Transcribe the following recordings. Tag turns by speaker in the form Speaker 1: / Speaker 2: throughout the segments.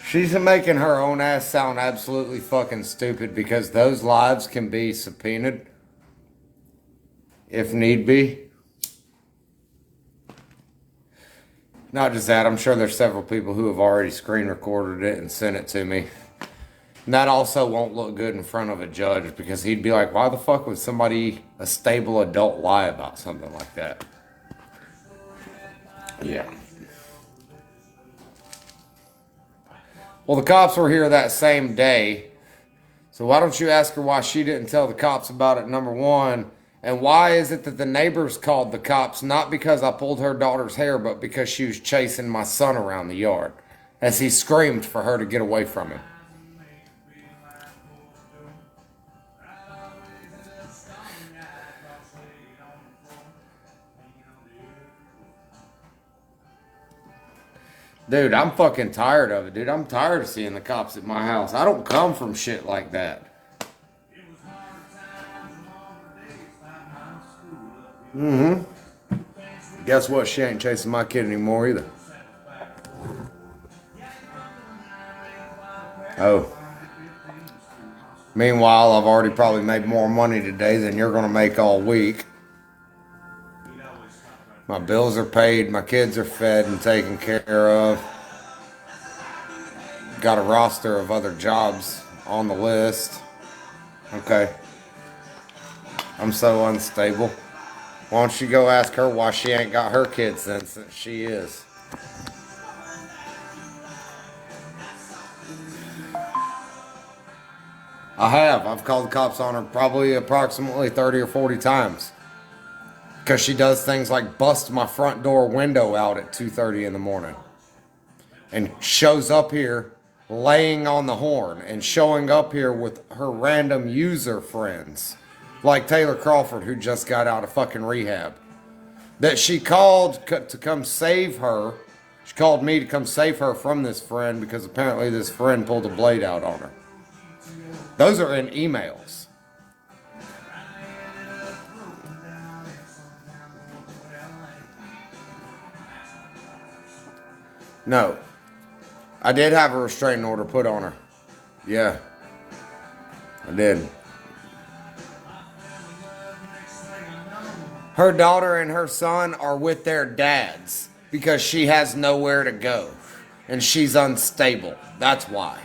Speaker 1: She's making her own ass sound absolutely fucking stupid because those lives can be subpoenaed if need be. Not just that, I'm sure there's several people who have already screen recorded it and sent it to me. And that also won't look good in front of a judge because he'd be like, why the fuck would somebody, a stable adult, lie about something like that? Yeah. Well, the cops were here that same day. So why don't you ask her why she didn't tell the cops about it, number one? And why is it that the neighbors called the cops, not because I pulled her daughter's hair, but because she was chasing my son around the yard as he screamed for her to get away from him? Dude, I'm fucking tired of it, dude. I'm tired of seeing the cops at my house. I don't come from shit like that. Guess what? She ain't chasing my kid anymore either. Oh. Meanwhile, I've already probably made more money today than you're going to make all week. My bills are paid, my kids are fed and taken care of. Got a roster of other jobs on the list. Okay. I'm so unstable. Why don't you go ask her why she ain't got her kids then, since she is? I have. I've called the cops on her probably approximately 30 or 40 times. Because she does things like bust my front door window out at 2:30 in the morning. And shows up here laying on the horn and showing up here with her random user friends. Like Taylor Crawford, who just got out of fucking rehab. That she called to come save her. She called me to come save her from this friend because apparently this friend pulled a blade out on her. Those are in emails. No. I did have a restraining order put on her. Yeah. I did. Her daughter and her son are with their dads because she has nowhere to go. And she's unstable. That's why.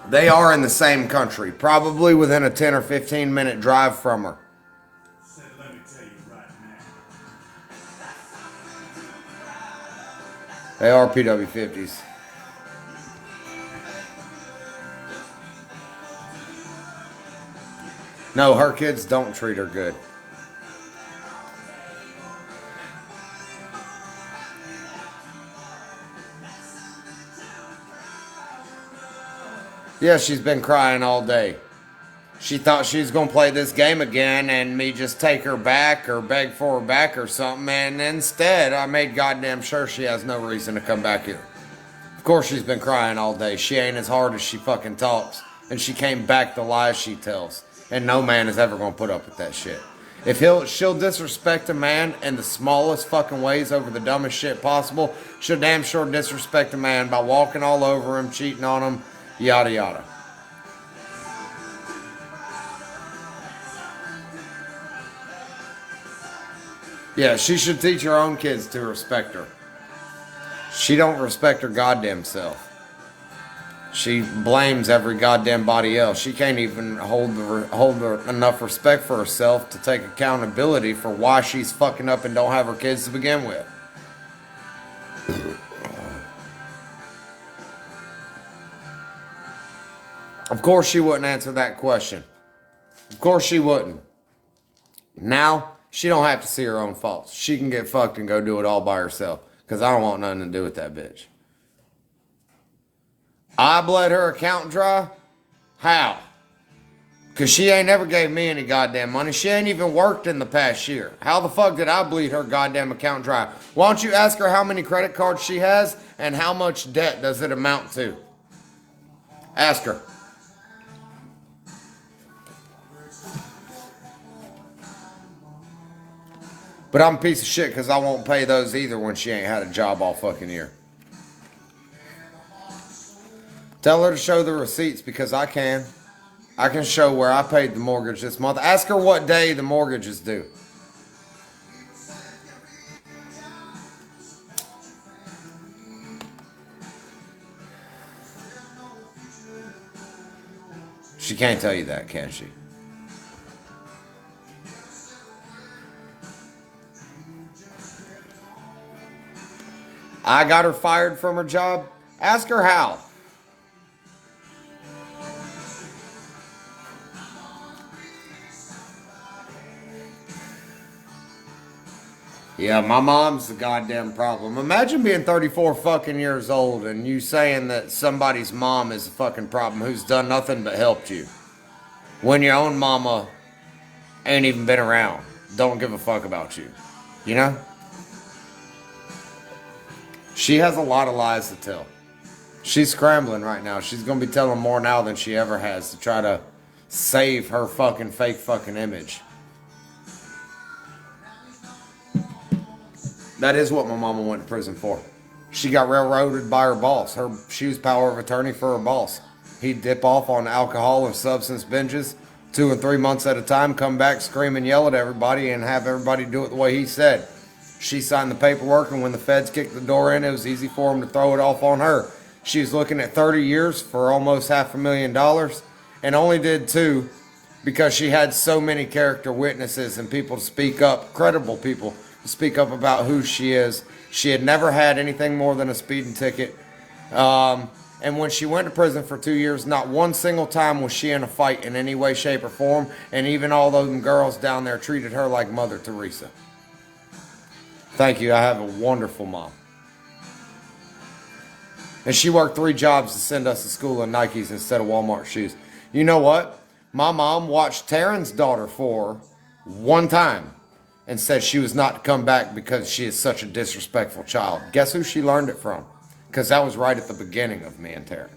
Speaker 1: They are in the same country. Probably within a 10 or 15 minute drive from her. They are PW50s. No, her kids don't treat her good. Yeah, she's been crying all day. She thought she was going to play this game again and me just take her back or beg for her back or something. And instead, I made goddamn sure she has no reason to come back here. Of course, she's been crying all day. She ain't as hard as she fucking talks. And she came back the lies she tells. And no man is ever going to put up with that shit. If she'll disrespect a man in the smallest fucking ways over the dumbest shit possible, she'll damn sure disrespect a man by walking all over him, cheating on him, yada yada. Yeah, she should teach her own kids to respect her. She don't respect her goddamn self. She blames every goddamn body else. She can't even hold enough respect for herself to take accountability for why she's fucking up and don't have her kids to begin with. Of course she wouldn't answer that question. Of course she wouldn't. Now, she don't have to see her own faults. She can get fucked and go do it all by herself. Because I don't want nothing to do with that bitch. I bled her account dry? How? Because she ain't never gave me any goddamn money. She ain't even worked in the past year. How the fuck did I bleed her goddamn account dry? Why don't you ask her how many credit cards she has and how much debt does it amount to? Ask her. But I'm a piece of shit because I won't pay those either when she ain't had a job all fucking year. Tell her to show the receipts because I can. I can show where I paid the mortgage this month. Ask her what day the mortgage is due. She can't tell you that, can she? I got her fired from her job. Ask her how. Yeah, my mom's the goddamn problem. Imagine being 34 fucking years old and you saying that somebody's mom is a fucking problem who's done nothing but helped you. When your own mama ain't even been around. Don't give a fuck about you. You know? She has a lot of lies to tell. She's scrambling right now. She's going to be telling more now than she ever has to try to save her fucking fake fucking image. That is what my mama went to prison for. She got railroaded by her boss. She was power of attorney for her boss. He'd dip off on alcohol and substance binges 2 and 3 months at a time, come back, scream and yell at everybody, and have everybody do it the way he said. She signed the paperwork, and when the feds kicked the door in, it was easy for them to throw it off on her. She was looking at 30 years for almost $500,000, and only did 2 because she had so many character witnesses and people to speak up, credible people, speak up about who she is. She had never had anything more than a speeding ticket. And when she went to prison for 2 years, not one single time was she in a fight in any way, shape, or form. And even all those girls down there treated her like Mother Teresa. Thank you. I have a wonderful mom. And she worked 3 jobs to send us to school in Nikes instead of Walmart shoes. You know what? My mom watched Taryn's daughter for 1 time and said she was not to come back because she is such a disrespectful child. Guess who she learned it from? Because that was right at the beginning of me and Taryn.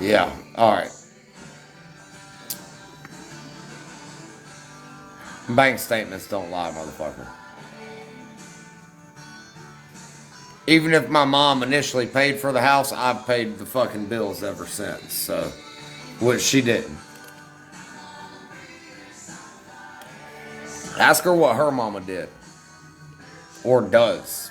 Speaker 1: Yeah, alright. Bank statements don't lie, motherfucker. Even if my mom initially paid for the house, I've paid the fucking bills ever since. So, which she didn't. Ask her what her mama did. Or does.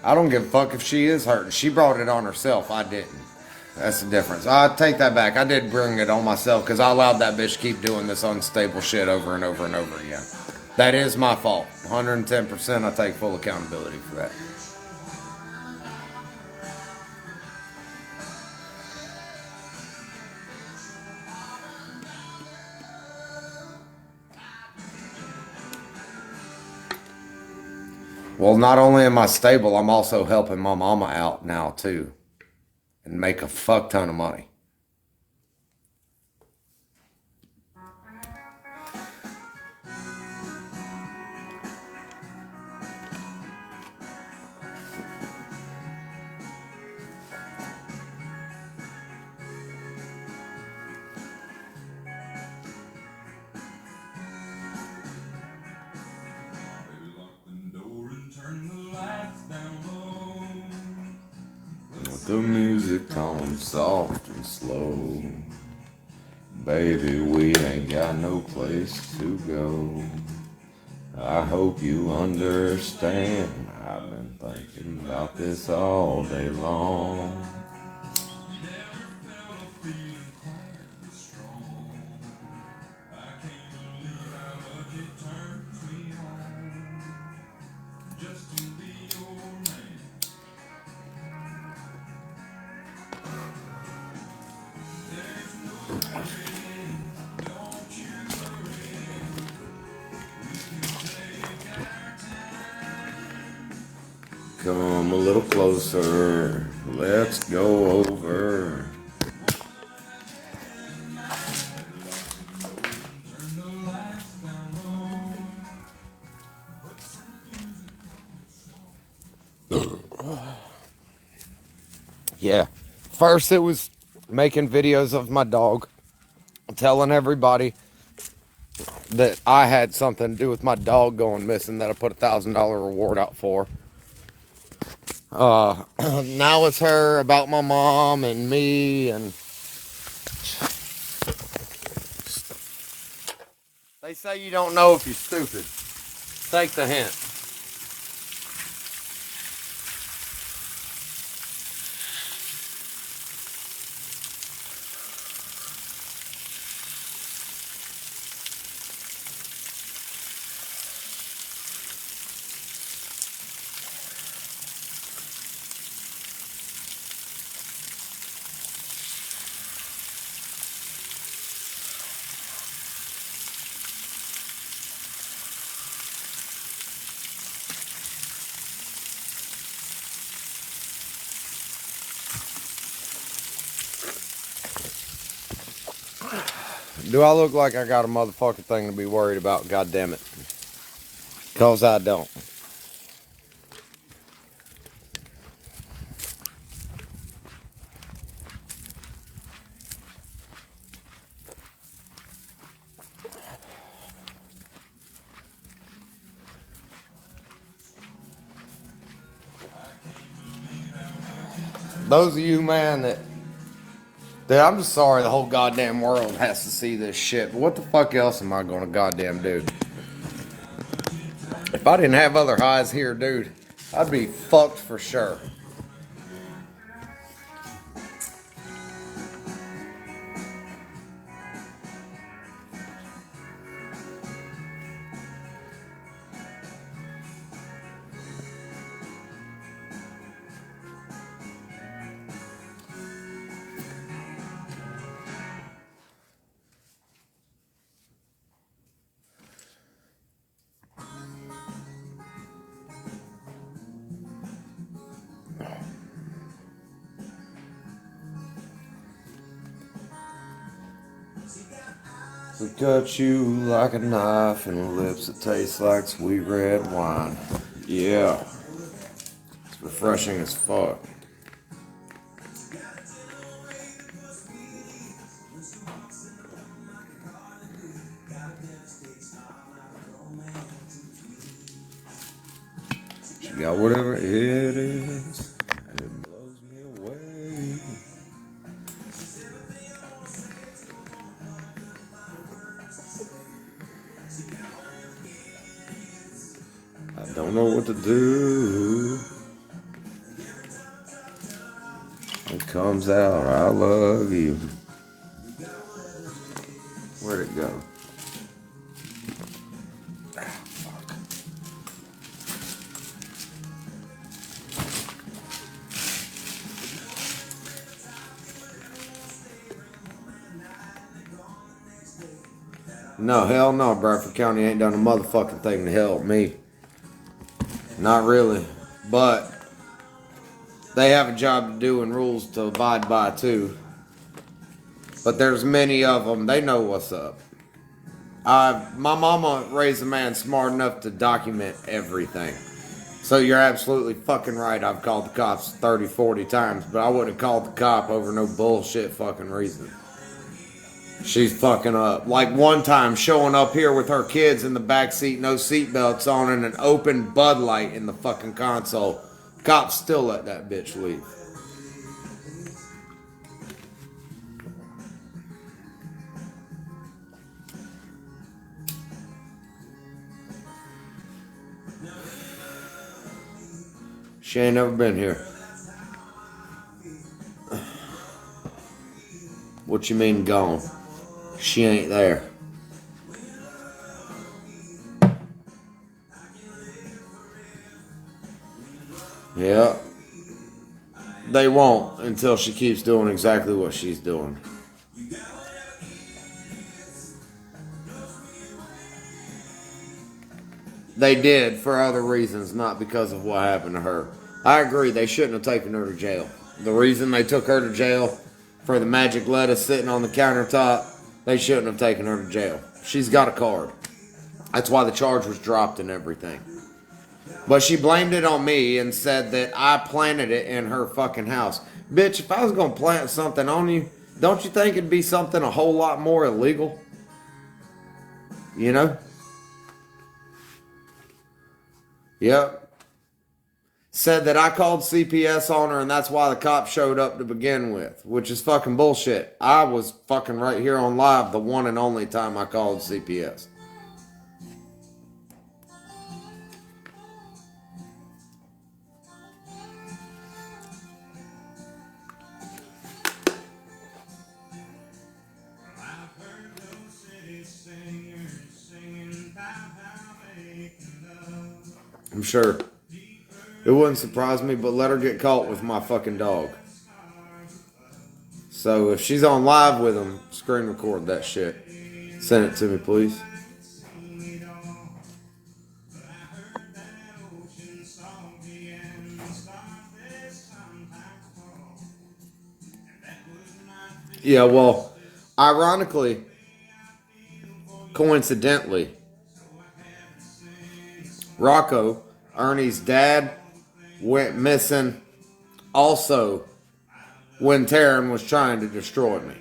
Speaker 1: I don't give a fuck if she is hurting. She brought it on herself. I didn't. That's the difference. I take that back. I did bring it on myself because I allowed that bitch to keep doing this unstable shit over and over and over again. That is my fault. 110%. I take full accountability for that. Well, not only am I stable, I'm also helping my mama out now too. And make a fuck ton of money. The music comes soft and slow. Baby, we ain't got no place to go. I hope you understand. I've been thinking about this all day long. Come a little closer, let's go over. Yeah. First it was making videos of my dog, telling everybody that I had something to do with my dog going missing that I put $1,000 reward out for. Now it's her about my mom and me, and they say you don't know if you're stupid. Take the hint. Do I look like I got a motherfucking thing to be worried about? God damn it. Because I don't. Those of you, man, that I'm just sorry the whole goddamn world has to see this shit. But what the fuck else am I gonna goddamn do? If I didn't have other highs here, dude, I'd be fucked for sure. We cut you like a knife and lips that taste like sweet red wine. Yeah. It's refreshing as fuck. She got whatever it is. It blows me away. I don't know what to do. It comes out, I love you. Where'd it go? Ah, fuck. No, hell no, Bradford County ain't done a motherfucking thing to help me. Not really. But they have a job to do and rules to abide by too. But there's many of them. They know what's up. My mama raised a man smart enough to document everything. So you're absolutely fucking right. I've called the cops 30, 40 times, but I wouldn't have called the cop over no bullshit fucking reason. She's fucking up. Like one time showing up here with her kids in the back seat, no seatbelts on, and an open Bud Light in the fucking console. Cops still let that bitch leave. She ain't never been here. What you mean gone? She ain't there. Yeah. They won't until she keeps doing exactly what she's doing. They did for other reasons, not because of what happened to her. I agree, they shouldn't have taken her to jail. The reason they took her to jail for the magic lettuce sitting on the countertop, they shouldn't have taken her to jail. She's got a card. That's why the charge was dropped and everything. But she blamed it on me and said that I planted it in her fucking house. Bitch, if I was gonna plant something on you, don't you think it'd be something a whole lot more illegal? You know? Yep. Said that I called CPS on her and that's why the cop showed up to begin with, which is fucking bullshit. I was fucking right here on live the one and only time I called CPS. I'm sure. It wouldn't surprise me, but let her get caught with my fucking dog. So if she's on live with him, screen record that shit. Send it to me, please. Yeah, well, ironically, coincidentally, Rocco, Ernie's dad, went missing also when Taryn was trying to destroy me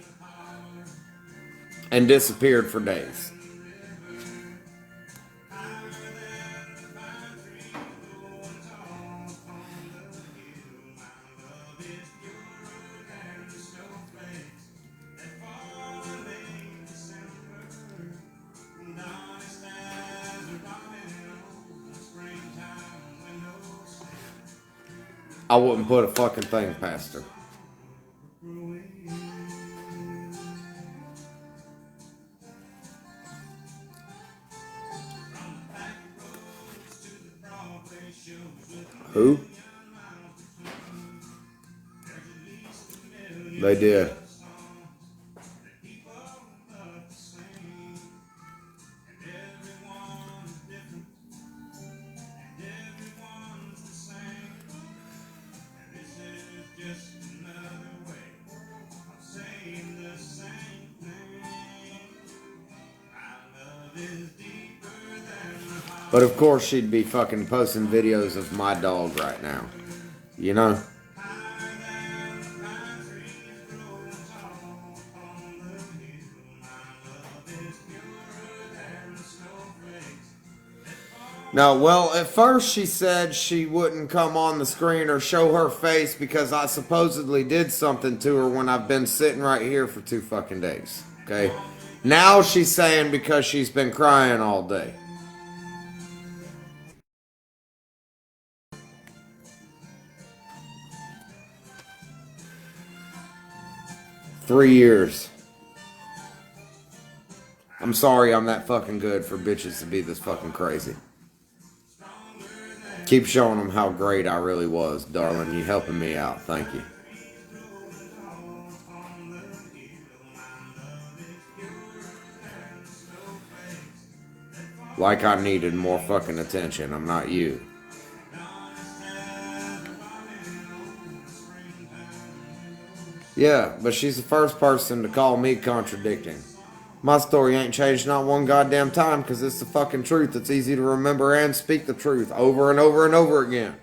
Speaker 1: and disappeared for days. I wouldn't put a fucking thing past her. Who? They did. But of course she'd be fucking posting videos of my dog right now. You know? No, well, at first she said she wouldn't come on the screen or show her face because I supposedly did something to her when I've been sitting right here for 2 fucking days. Okay? Now she's saying because she's been crying all day. Three years. I'm sorry I'm that fucking good for bitches to be this fucking crazy. Keep showing them how great I really was, darling. You helping me out. Thank you. Like I needed more fucking attention. I'm not you. Yeah, but she's the first person to call me contradicting. My story ain't changed not one goddamn time because it's the fucking truth. It's easy to remember and speak the truth over and over and over again.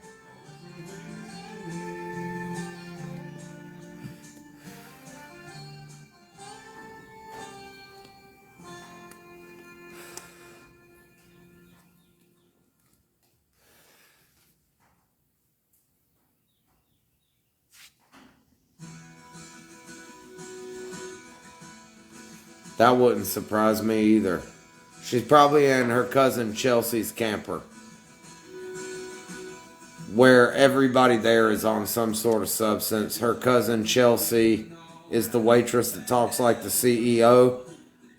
Speaker 1: That wouldn't surprise me either. She's probably in her cousin Chelsea's camper, where everybody there is on some sort of substance. Her cousin Chelsea is the waitress that talks like the CEO,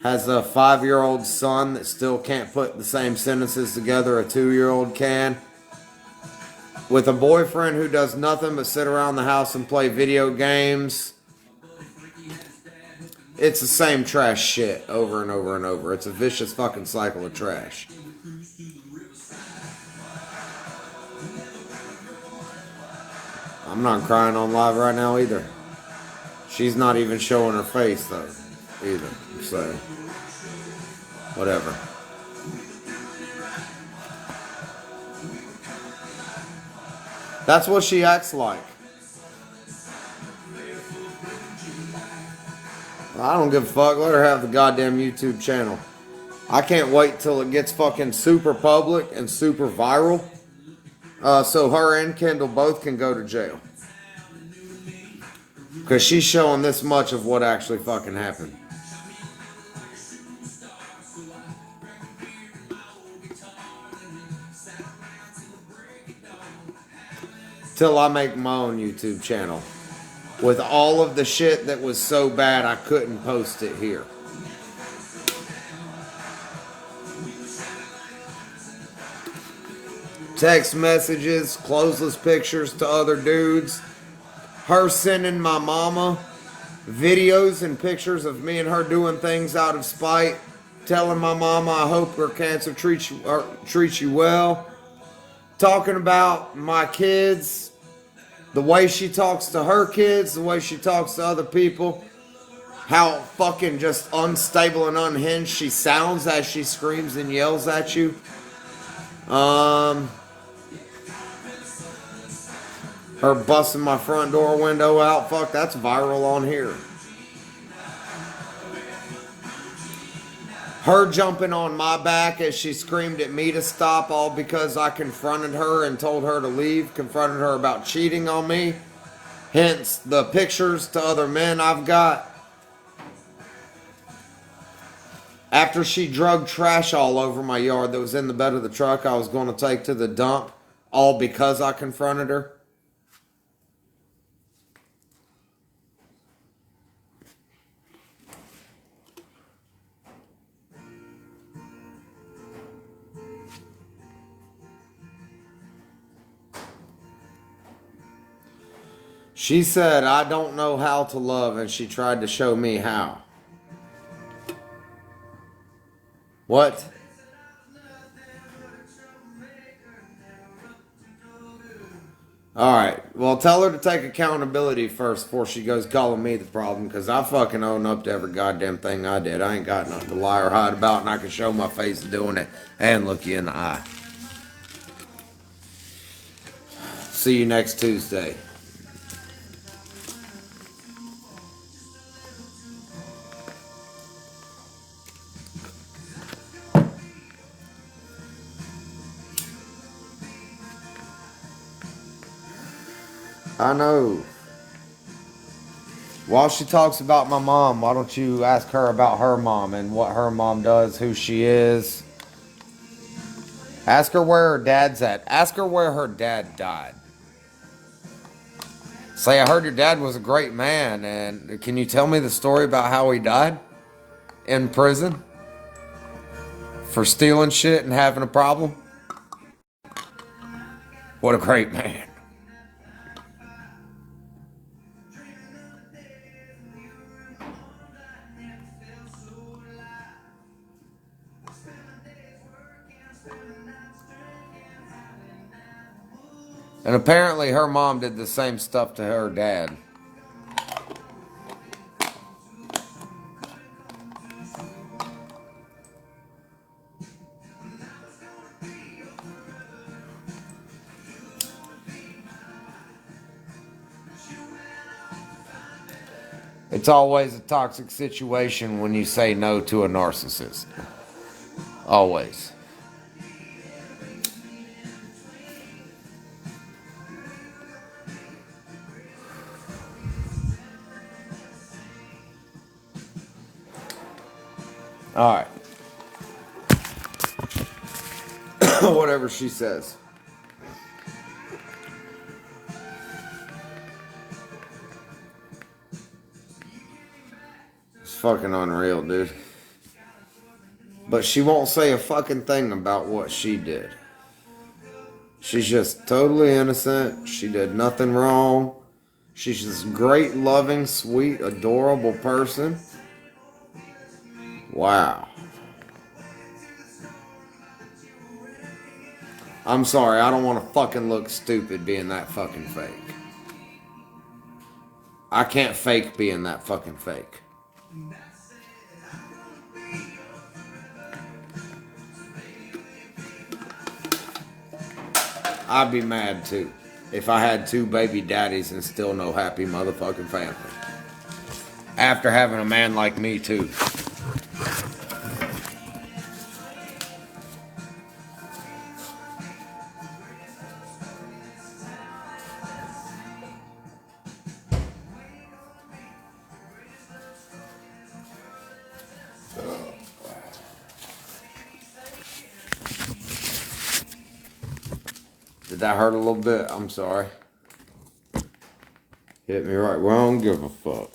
Speaker 1: has a 5-year-old son that still can't put the same sentences together a 2-year-old can, with a boyfriend who does nothing but sit around the house and play video games. It's the same trash shit over and over and over. It's a vicious fucking cycle of trash. I'm not crying on live right now either. She's not even showing her face though, either. So, whatever. That's what she acts like. I don't give a fuck. Let her have the goddamn YouTube channel. I can't wait till it gets fucking super public and super viral. So her and Kendall both can go to jail. Because she's showing this much of what actually fucking happened. Till I make my own YouTube channel. With all of the shit that was so bad I couldn't post it here. Text messages, closeless pictures to other dudes. Her sending my mama videos and pictures of me and her doing things out of spite. Telling my mama I hope her cancer treats you well. Talking about my kids. The way she talks to her kids, the way she talks to other people, how fucking just unstable and unhinged she sounds as she screams and yells at you. Her busting my front door window out, fuck, that's viral on here. Her jumping on my back as she screamed at me to stop, all because I confronted her and told her to leave, confronted her about cheating on me. Hence the pictures to other men I've got. After she drug trash all over my yard that was in the bed of the truck I was going to take to the dump, all because I confronted her. She said, I don't know how to love, and she tried to show me how. What? Alright, well tell her to take accountability first before she goes calling me the problem, because I fucking own up to every goddamn thing I did. I ain't got nothing to lie or hide about, and I can show my face doing it and look you in the eye. See you next Tuesday. I know. While she talks about my mom, why don't you ask her about her mom and what her mom does, who she is. Ask her where her dad's at. Ask her where her dad died. Say, I heard your dad was a great man, and can you tell me the story about how he died? In prison? For stealing shit and having a problem? What a great man. And apparently her mom did the same stuff to her dad. It's always a toxic situation when you say no to a narcissist. Always. Alright. Whatever she says. It's fucking unreal, dude. But she won't say a fucking thing about what she did. She's just totally innocent. She did nothing wrong. She's just a great, loving, sweet, adorable person. Wow. I'm sorry, I don't want to fucking look stupid being that fucking fake. I can't fake being that fucking fake. I'd be mad too if I had 2 baby daddies and still no happy motherfucking family. After having a man like me, too. Did that hurt a little bit? I'm sorry. Hit me right where I don't give a fuck.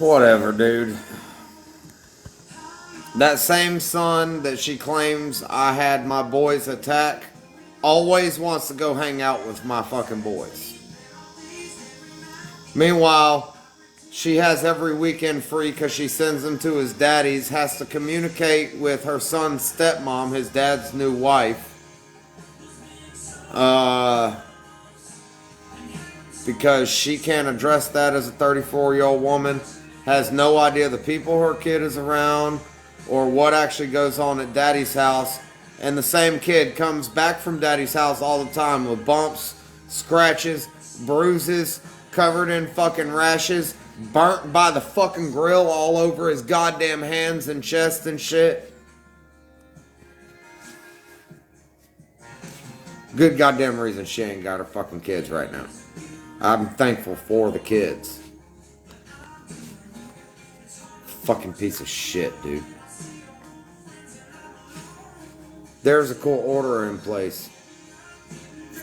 Speaker 1: Whatever, dude. That same son that she claims I had my boys attack always wants to go hang out with my fucking boys. Meanwhile, she has every weekend free because she sends them to his daddy's, has to communicate with her son's stepmom, his dad's new wife. Because she can't address that as a 34-year-old woman. Has no idea the people her kid is around or what actually goes on at daddy's house. And the same kid comes back from daddy's house all the time with bumps, scratches, bruises, covered in fucking rashes, burnt by the fucking grill all over his goddamn hands and chest and shit. Good goddamn reason she ain't got her fucking kids right now. I'm thankful for the kids. Fucking piece of shit, dude. There's a court order in place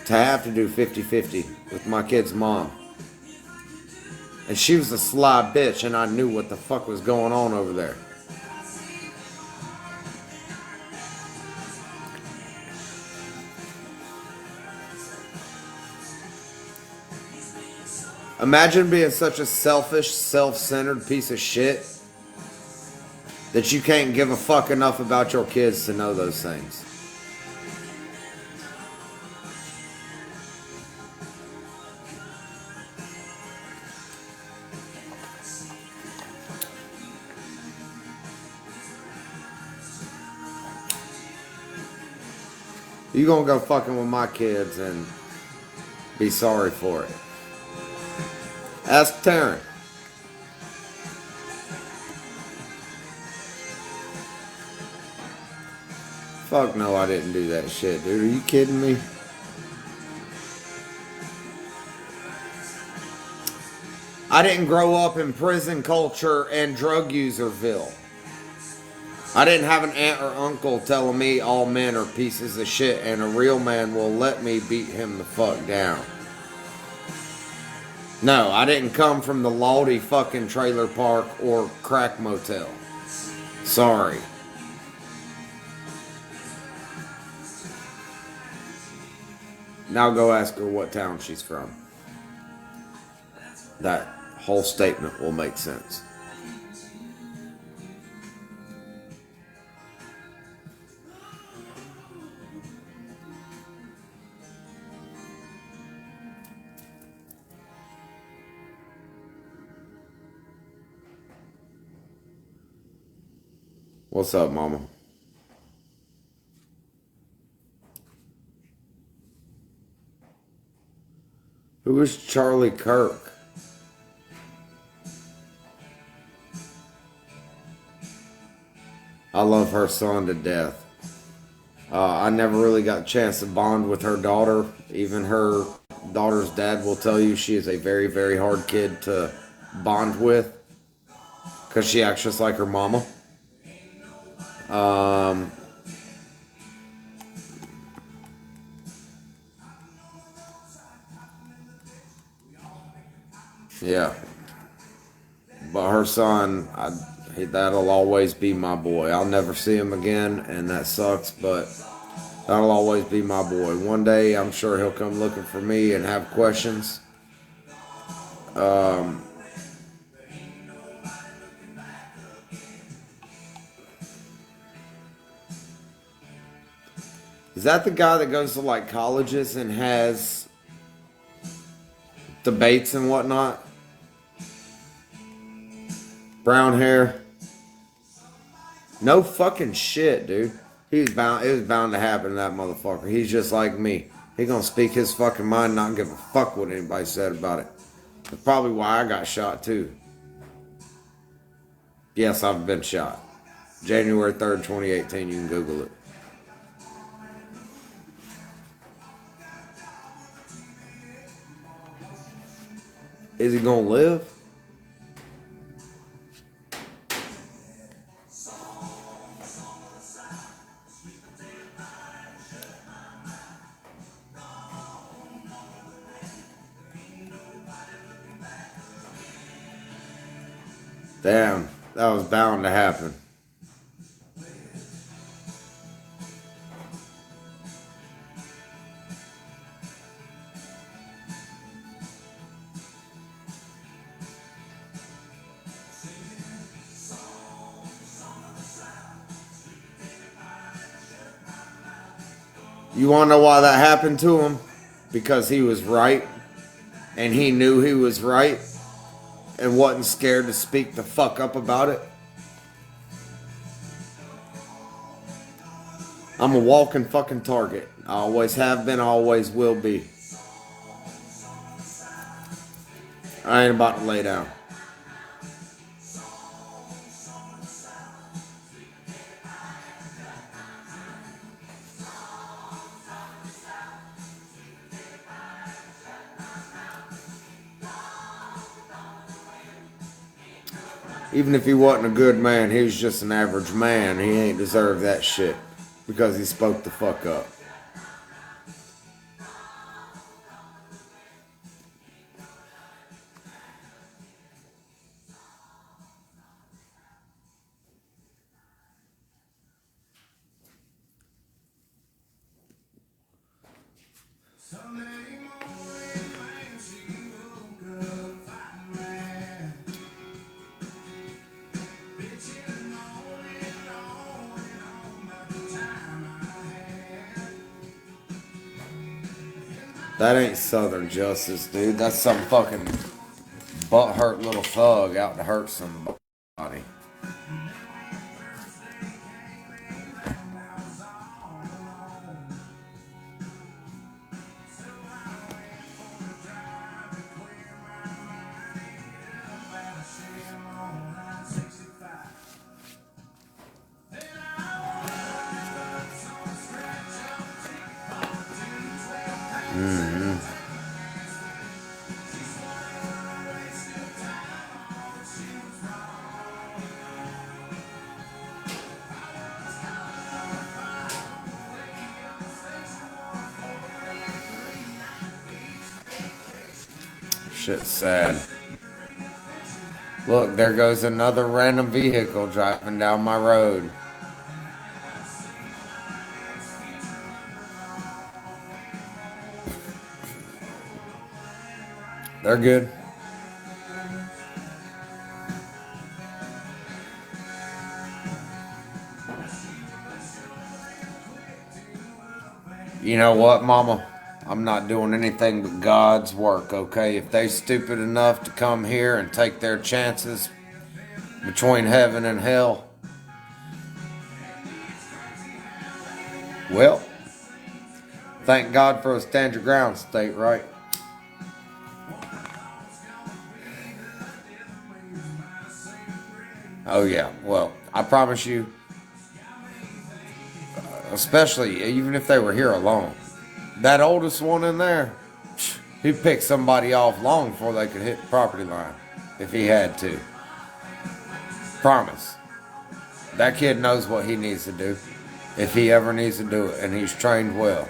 Speaker 1: to have to do 50-50 with my kid's mom. And she was a sly bitch, and I knew what the fuck was going on over there. Imagine being such a selfish, self-centered piece of shit that you can't give a fuck enough about your kids to know those things. You gonna go fucking with my kids and be sorry for it. Ask Taryn. Fuck no, I didn't do that shit, dude. Are you kidding me? I didn't grow up in prison culture and drug userville. I didn't have an aunt or uncle telling me all men are pieces of shit and a real man will let me beat him the fuck down. No, I didn't come from the Lawdy fucking trailer park or crack motel. Sorry. Now go ask her what town she's from. That whole statement will make sense. What's up, mama? Who is Charlie Kirk? I love her son to death. I never really got a chance to bond with her daughter. Even her daughter's dad will tell you she is a very, very hard kid to bond with. Because she acts just like her mama. Yeah. But her son, that'll always be my boy. I'll never see him again, and that sucks, but that'll always be my boy. One day, I'm sure he'll come looking for me and have questions. Um, is that the guy that goes to like colleges and has debates and whatnot? Brown hair. No fucking shit, dude. He's bound. It was bound to happen to that motherfucker. He's just like me. He gonna speak his fucking mind, and not give a fuck what anybody said about it. That's probably why I got shot too. Yes, I've been shot. January 3rd, 2018. You can Google it. Is he gonna live? Damn, that was bound to happen. You want to know why that happened to him? Because he was right, and he knew he was right, and wasn't scared to speak the fuck up about it. I'm a walking fucking target. I always have been, I always will be. I ain't about to lay down. Even if he wasn't a good man, he was just an average man. He ain't deserved that shit because he spoke the fuck up. That ain't Southern justice, dude. That's some fucking butthurt little thug out to hurt somebody. Shit's sad. Look, there goes another random vehicle driving down my road. They're good. You know what, Mama? I'm not doing anything but God's work, okay? If they stupid enough to come here and take their chances between heaven and hell, well, thank God for a stand your ground state, right? Oh yeah, well, I promise you, especially even if they were here alone, that oldest one in there, he'd pick somebody off long before they could hit the property line if he had to. Promise. That kid knows what he needs to do if he ever needs to do it, and he's trained well.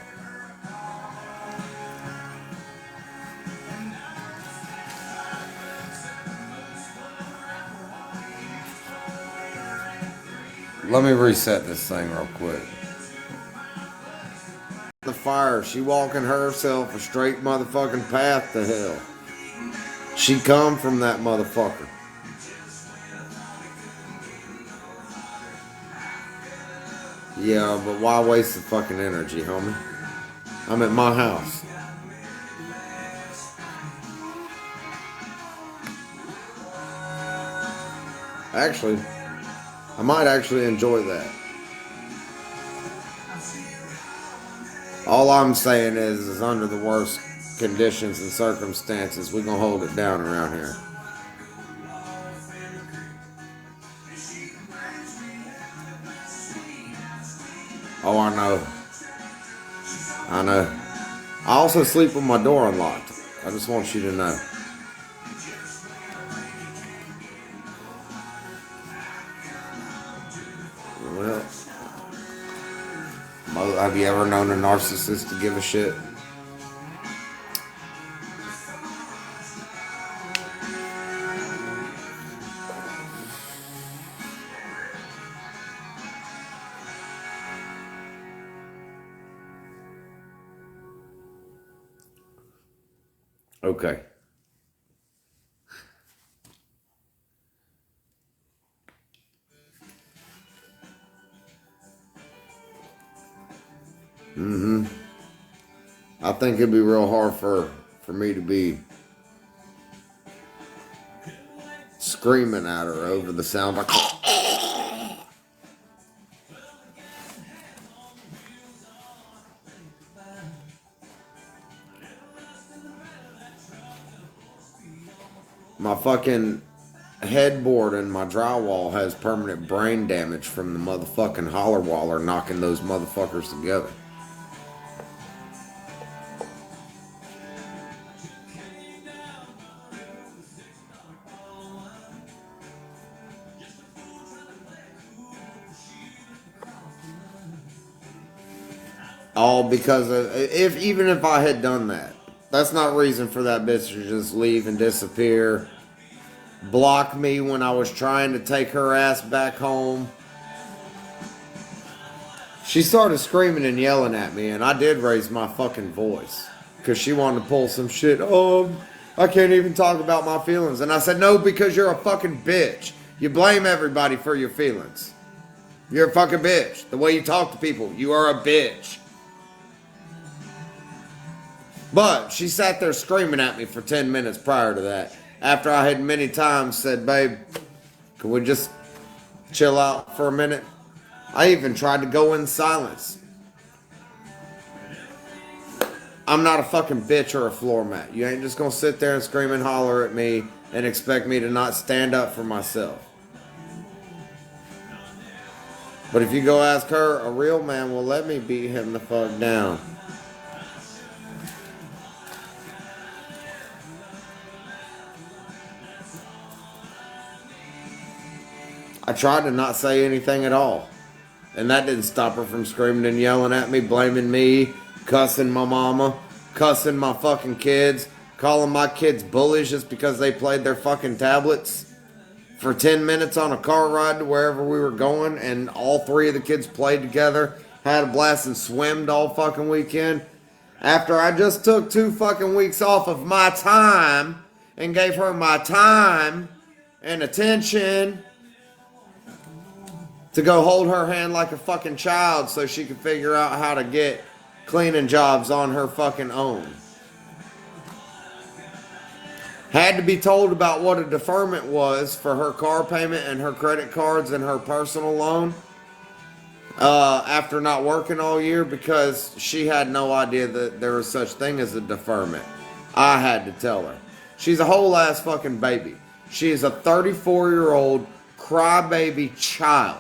Speaker 1: Let me reset this thing real quick. The fire, she walking herself a straight motherfucking path to hell. She come from that motherfucker. Yeah, but why waste the fucking energy, homie? I'm at my house. Actually, I might actually enjoy that. All I'm saying is under the worst conditions and circumstances, we're gonna hold it down around here. Oh, I know. I know. I also sleep with my door unlocked. I just want you to know. Well, have you ever known a narcissist to give a shit? Okay. I think it'd be real hard for me to be screaming at her over the sound like my fucking headboard and my drywall has permanent brain damage from the motherfucking holler waller knocking those motherfuckers together. All because of, even if I had done that, that's not reason for that bitch to just leave and disappear. Block me when I was trying to take her ass back home. She started screaming and yelling at me, and I did raise my fucking voice because she wanted to pull some shit. I can't even talk about my feelings. And I said, no, because you're a fucking bitch. You blame everybody for your feelings. You're a fucking bitch. The way you talk to people, you are a bitch. But she sat there screaming at me for 10 minutes prior to that. After I had many times said, babe, can we just chill out for a minute? I even tried to go in silence. I'm not a fucking bitch or a floor mat. You ain't just gonna sit there and scream and holler at me and expect me to not stand up for myself. But if you go ask her, a real man will let me beat him the fuck down. I tried to not say anything at all. And that didn't stop her from screaming and yelling at me, blaming me, cussing my mama, cussing my fucking kids, calling my kids bullies just because they played their fucking tablets for 10 minutes on a car ride to wherever we were going, and all three of the kids played together, had a blast and swimmed all fucking weekend. After I just took 2 fucking weeks off of my time and gave her my time and attention to go hold her hand like a fucking child so she could figure out how to get cleaning jobs on her fucking own. Had to be told about what a deferment was for her car payment and her credit cards and her personal loan after not working all year because she had no idea that there was such thing as a deferment. I had to tell her. She's a whole ass fucking baby. She is a 34-year-old crybaby child.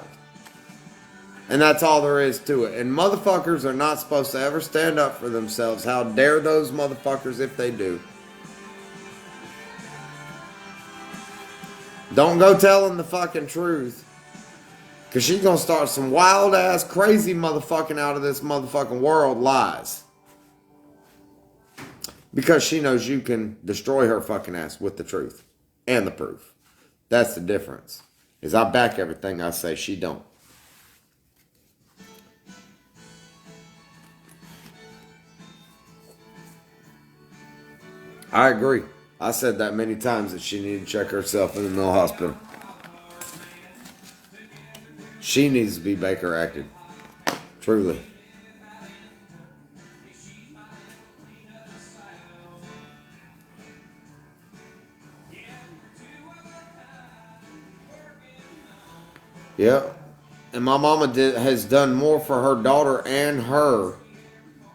Speaker 1: And that's all there is to it. And motherfuckers are not supposed to ever stand up for themselves. How dare those motherfuckers if they do. Don't go telling the fucking truth. Because she's going to start some wild ass crazy motherfucking out of this motherfucking world lies. Because she knows you can destroy her fucking ass with the truth. And the proof. That's the difference. Is I back everything I say. She don't. I agree. I said that many times that she needed to check herself in the mental hospital. She needs to be Baker acted. Truly. Yeah. And my mama has done more for her daughter and her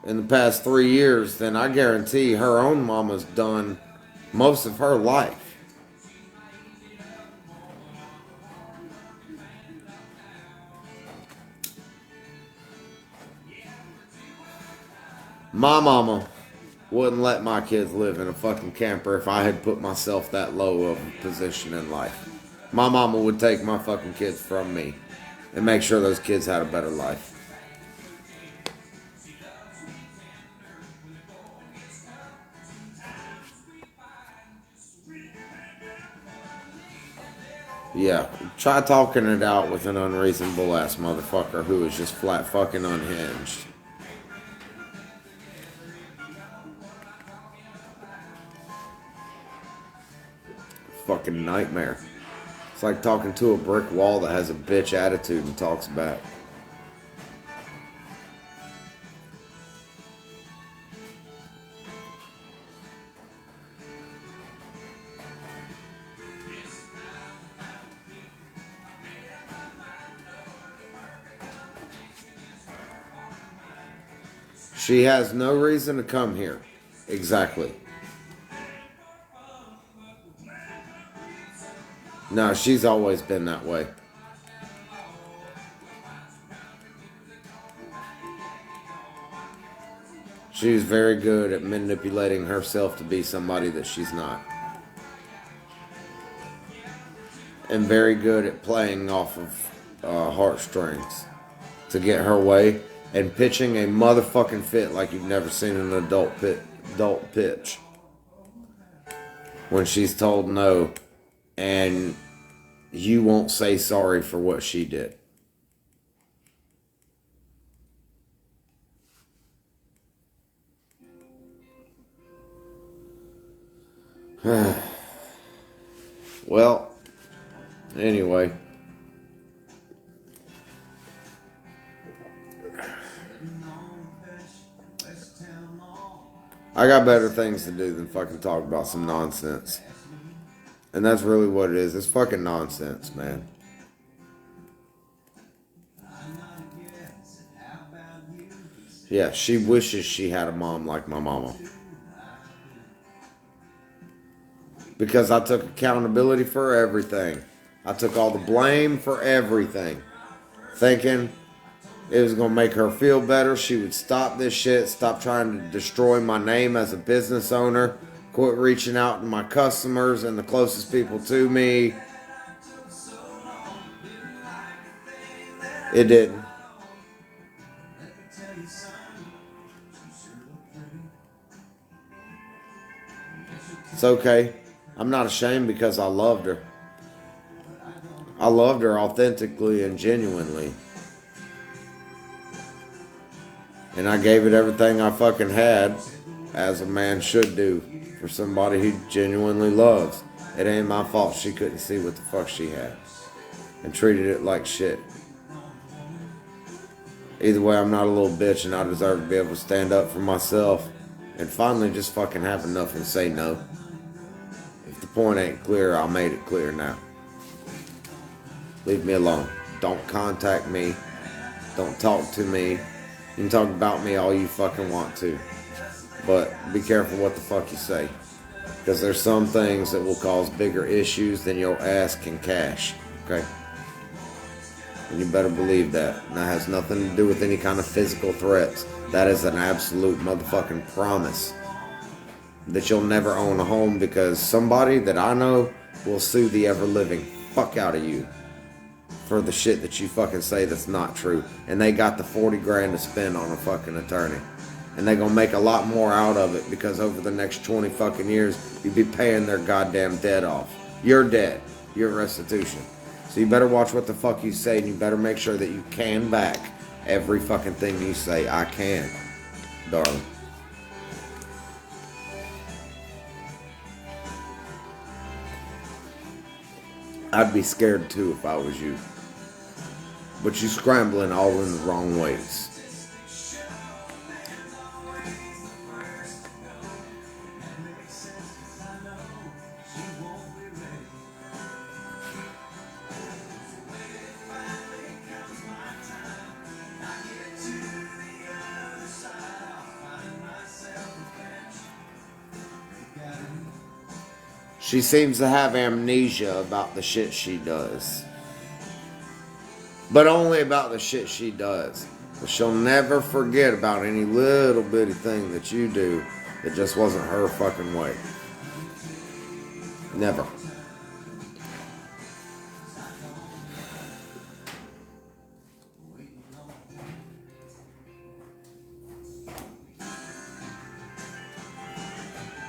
Speaker 1: in the past 3 years than I guarantee her own mama's done most of her life. My mama wouldn't let my kids live in a fucking camper if I had put myself that low of a position in life. My mama would take my fucking kids from me and make sure those kids had a better life. Yeah, try talking it out with an unreasonable ass motherfucker who is just flat fucking unhinged. Fucking nightmare. It's like talking to a brick wall that has a bitch attitude and talks back. She has no reason to come here. Exactly. No, she's always been that way. She's very good at manipulating herself to be somebody that she's not. And very good at playing off of heartstrings to get her way and pitching a motherfucking fit like you've never seen an adult pitch. When she's told no and you won't say sorry for what she did. Well, anyway. I got better things to do than fucking talk about some nonsense. And that's really what it is. It's fucking nonsense, man. Yeah, she wishes she had a mom like my mama. Because I took accountability for everything. I took all the blame for everything. Thinking it was going to make her feel better. She would stop this shit. Stop trying to destroy my name as a business owner. Quit reaching out to my customers and the closest people to me. It didn't. It's okay. I'm not ashamed because I loved her. I loved her authentically and genuinely. And I gave it everything I fucking had, as a man should do, for somebody he genuinely loves. It ain't my fault she couldn't see what the fuck she had. And treated it like shit. Either way, I'm not a little bitch and I deserve to be able to stand up for myself. And finally just fucking have enough and say no. If the point ain't clear, I made it clear now. Leave me alone. Don't contact me. Don't talk to me. You can talk about me all you fucking want to. But be careful what the fuck you say. Because there's some things that will cause bigger issues than your ass can cash. Okay? And you better believe that. And that has nothing to do with any kind of physical threats. That is an absolute motherfucking promise. That you'll never own a home because somebody that I know will sue the ever-living fuck out of you for the shit that you fucking say that's not true. And they got the 40 grand to spend on a fucking attorney. And they gonna make a lot more out of it because over the next 20 fucking years, you'll be paying their goddamn debt off. Your debt. Your restitution. So you better watch what the fuck you say and you better make sure that you can back every fucking thing you say. I can, darling. I'd be scared too if I was you. But you scrambling all in the wrong ways. She seems to have amnesia about the shit she does. But only about the shit she does. But she'll never forget about any little bitty thing that you do that just wasn't her fucking way. Never.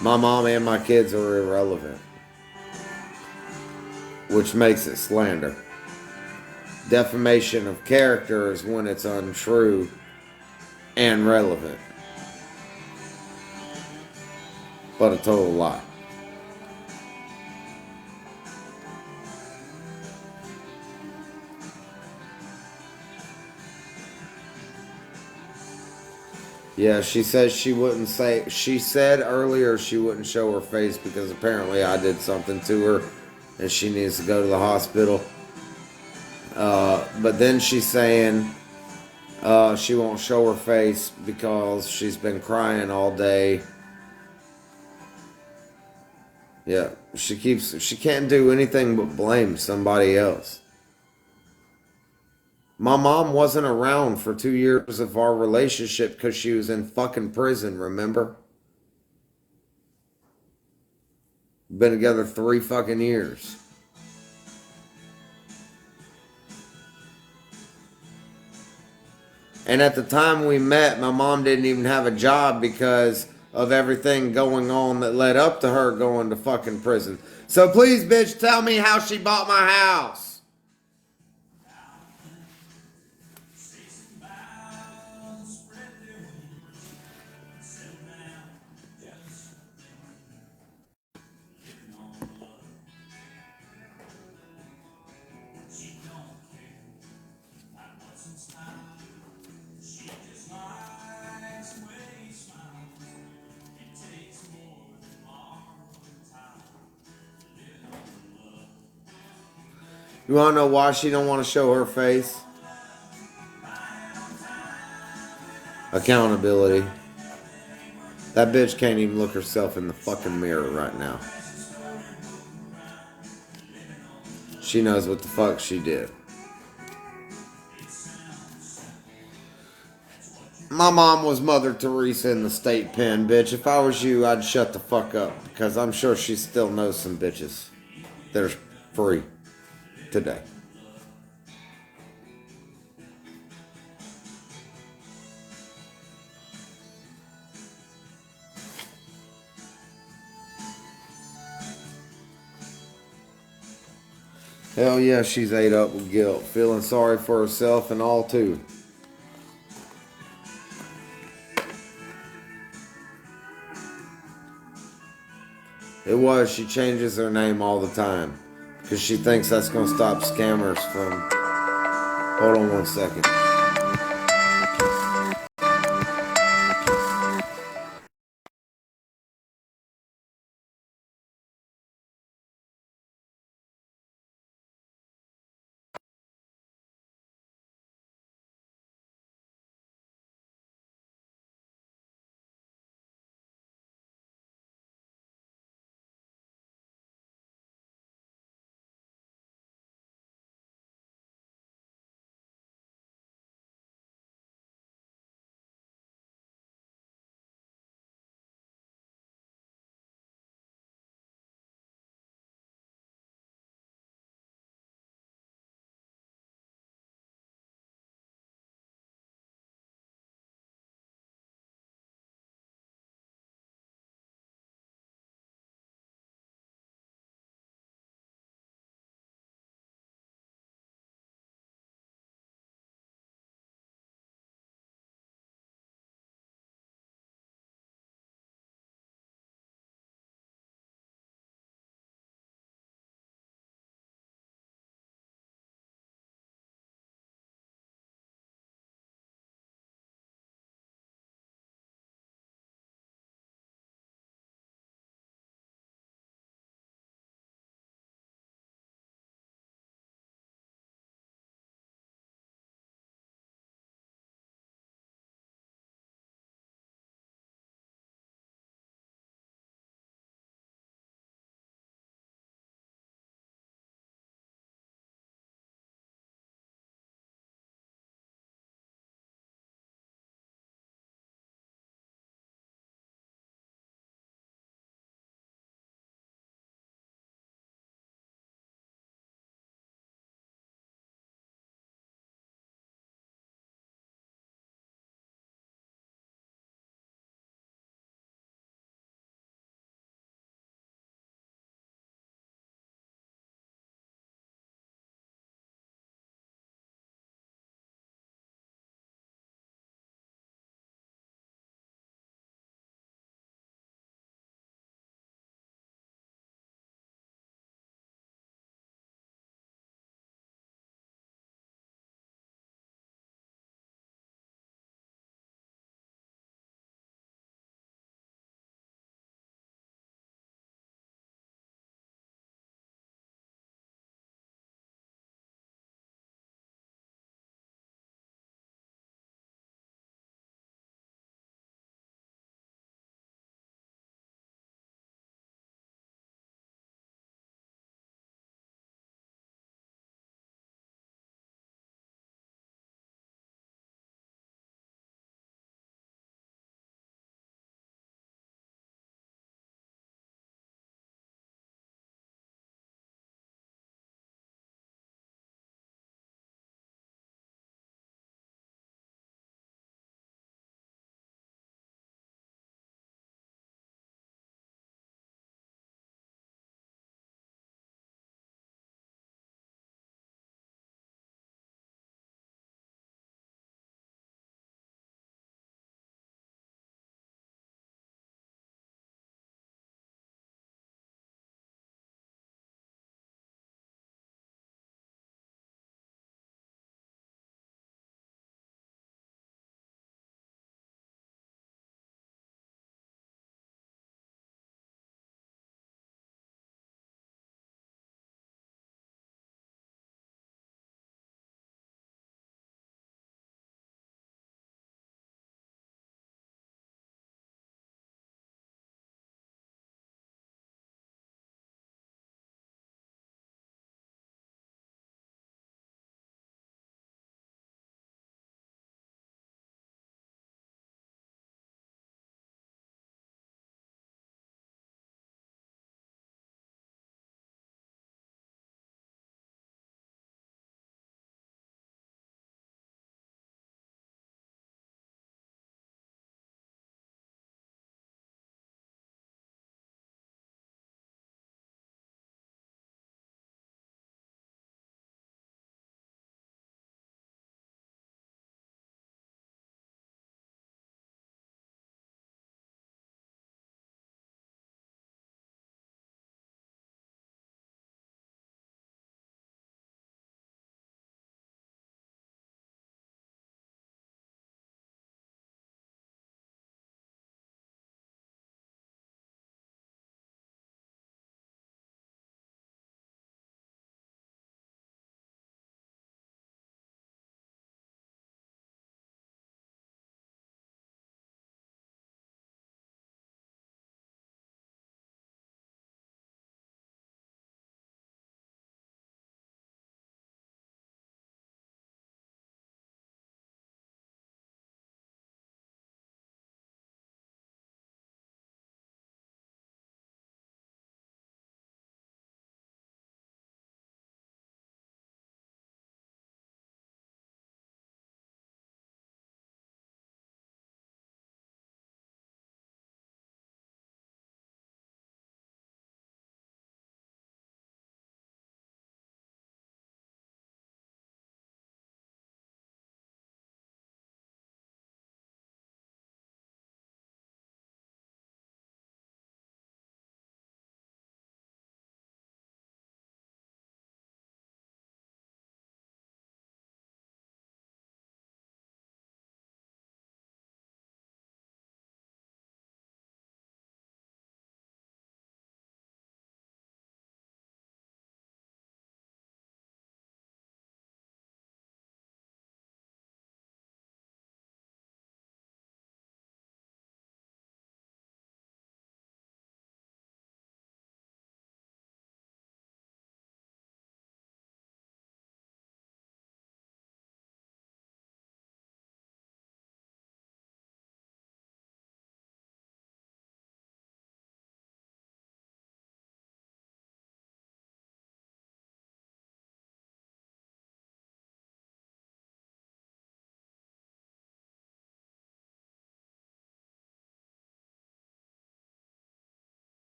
Speaker 1: My mom and my kids are irrelevant, which makes it slander. Defamation of character is when it's untrue and relevant, but a total lie. Yeah, she says she wouldn't say. She said earlier she wouldn't show her face because apparently I did something to her and she needs to go to the hospital. But then she's saying she won't show her face because she's been crying all day. Yeah, she can't do anything but blame somebody else. My mom wasn't around for 2 years of our relationship because she was in fucking prison, remember? Been together 3 fucking years. And at the time we met, my mom didn't even have a job because of everything going on that led up to her going to fucking prison. So please, bitch, tell me how she bought my house. You want to know why she don't want to show her face? Accountability. That bitch can't even look herself in the fucking mirror right now. She knows what the fuck she did. My mom was Mother Teresa in the state pen, bitch. If I was you, I'd shut the fuck up because I'm sure she still knows some bitches that are free today. Hell yeah, she's ate up with guilt, feeling sorry for herself and all too. It was, she changes her name all the time because she thinks that's going to stop scammers from... Hold on 1 second.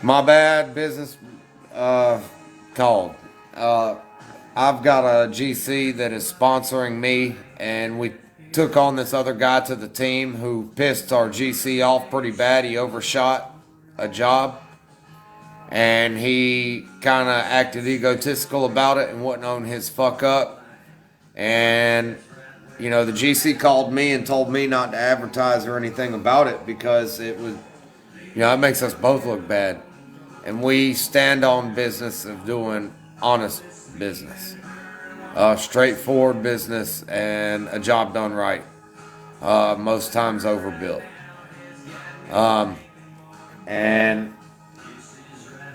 Speaker 1: My bad, business called. I've got a GC that is sponsoring me, and we took on this other guy to the team who pissed our GC off pretty bad. He overshot a job, and he kind of acted egotistical about it and wouldn't own his fuck up. And, you know, the GC called me and told me not to advertise or anything about it because it would, you know, it makes us both look bad. And we stand on business of doing honest business, straightforward business, and a job done right. Most times overbuilt. And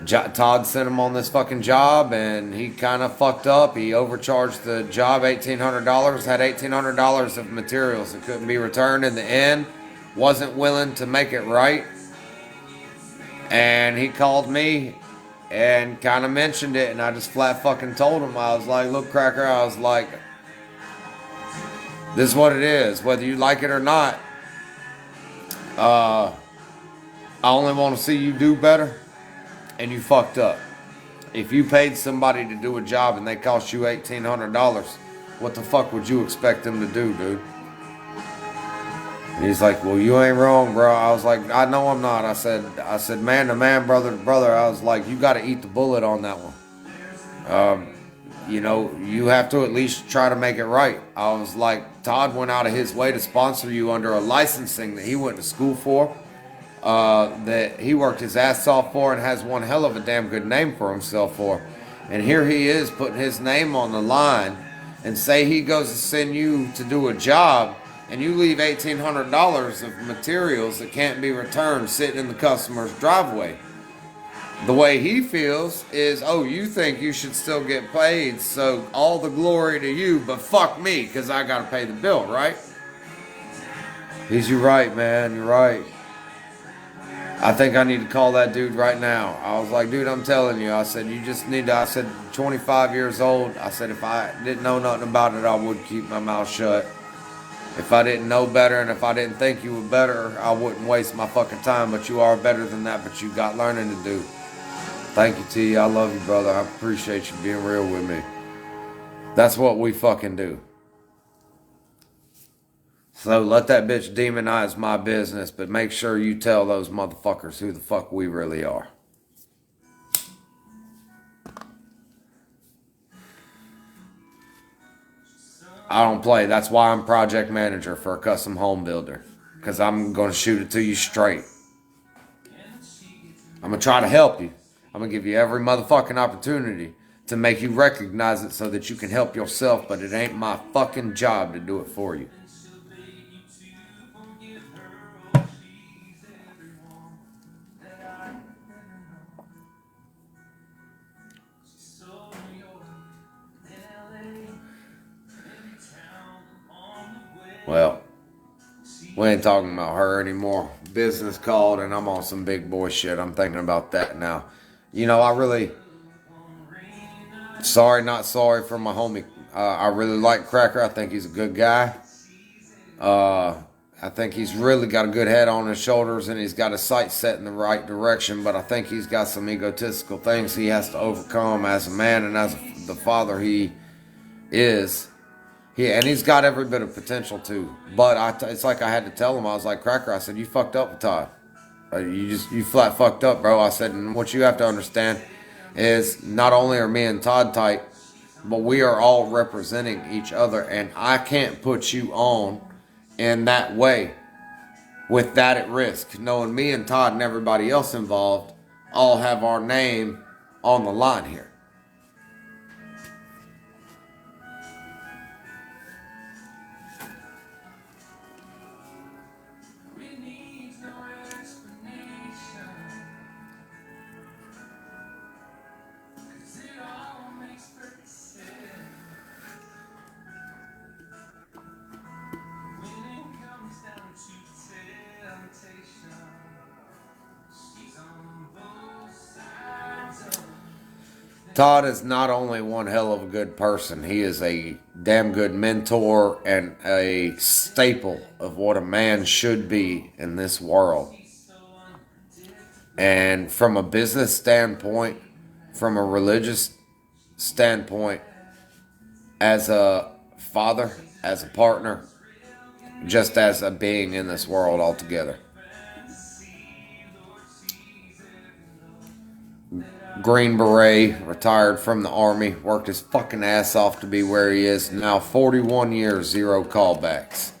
Speaker 1: Todd sent him on this fucking job, and he kind of fucked up. He overcharged the job $1,800, had $1,800 of materials that couldn't be returned in the end, wasn't willing to make it right. And he called me and kind of mentioned it, and I just flat fucking told him. I was like, look, Cracker, I was like, this is what it is. Whether you like it or not, I only want to see you do better, and you fucked up. If you paid somebody to do a job and they cost you $1,800, what the fuck would you expect them to do, dude? And he's like, well, you ain't wrong, bro. I was like, I know I'm not. I said, man to man, brother to brother. I was like, you got to eat the bullet on that one. You know, you have to at least try to make it right. I was like, Todd went out of his way to sponsor you under a licensing that he went to school for, that he worked his ass off for and has one hell of a damn good name for himself for. And here he is putting his name on the line, and say he goes to send you to do a job, and you leave $1,800 of materials that can't be returned sitting in the customer's driveway. The way he feels is, oh, you think you should still get paid, so all the glory to you, but fuck me, because I got to pay the bill, right? You're right, man, you're right. I think I need to call that dude right now. I was like, dude, I'm telling you. I said, you just need to, I said, 25 years old. I said, if I didn't know nothing about it, I would keep my mouth shut. If I didn't know better and if I didn't think you were better, I wouldn't waste my fucking time. But you are better than that, but you got learning to do. Thank you, T. I love you, brother. I appreciate you being real with me. That's what we fucking do. So let that bitch demonize my business, but make sure you tell those motherfuckers who the fuck we really are. I don't play. That's why I'm project manager for a custom home builder. Because I'm going to shoot it to you straight. I'm going to try to help you. I'm going to give you every motherfucking opportunity to make you recognize it so that you can help yourself, but it ain't my fucking job to do it for you. Well, we ain't talking about her anymore. Business called and I'm on some big boy shit. I'm thinking about that now. You know, I really... Sorry, not sorry for my homie. I really like Cracker. I think he's a good guy. I think he's really got a good head on his shoulders and he's got his sights set in the right direction. But I think he's got some egotistical things he has to overcome as a man and as the father he is. Yeah, and he's got every bit of potential too. But it's like I had to tell him. I was like, Cracker, I said, you fucked up with Todd. You flat fucked up, bro. I said, and what you have to understand is not only are me and Todd tight, but we are all representing each other. And I can't put you on in that way with that at risk. Knowing me and Todd and everybody else involved all have our name on the line here. Todd is not only one hell of a good person, he is a damn good mentor and a staple of what a man should be in this world. And from a business standpoint, from a religious standpoint, as a father, as a partner, just as a being in this world altogether. Green Beret, retired from the Army, worked his fucking ass off to be where he is. Now 41 years, 0 callbacks.